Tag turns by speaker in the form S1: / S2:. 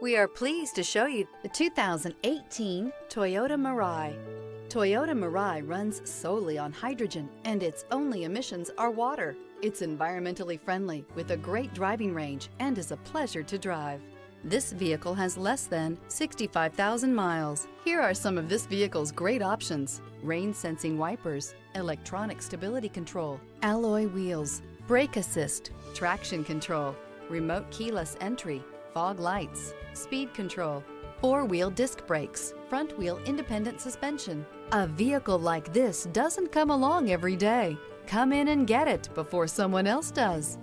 S1: We are pleased to show you the 2018 Toyota Mirai. Toyota Mirai runs solely on hydrogen and its only emissions are water. It's environmentally friendly with a great driving range and is a pleasure to drive. This vehicle has less than 65,000 miles. Here are some of this vehicle's great options: rain-sensing wipers, electronic stability control, alloy wheels, brake assist, traction control, remote keyless entry, fog lights, speed control, four-wheel disc brakes, front-wheel independent suspension. A vehicle like this doesn't come along every day. Come in and get it before someone else does.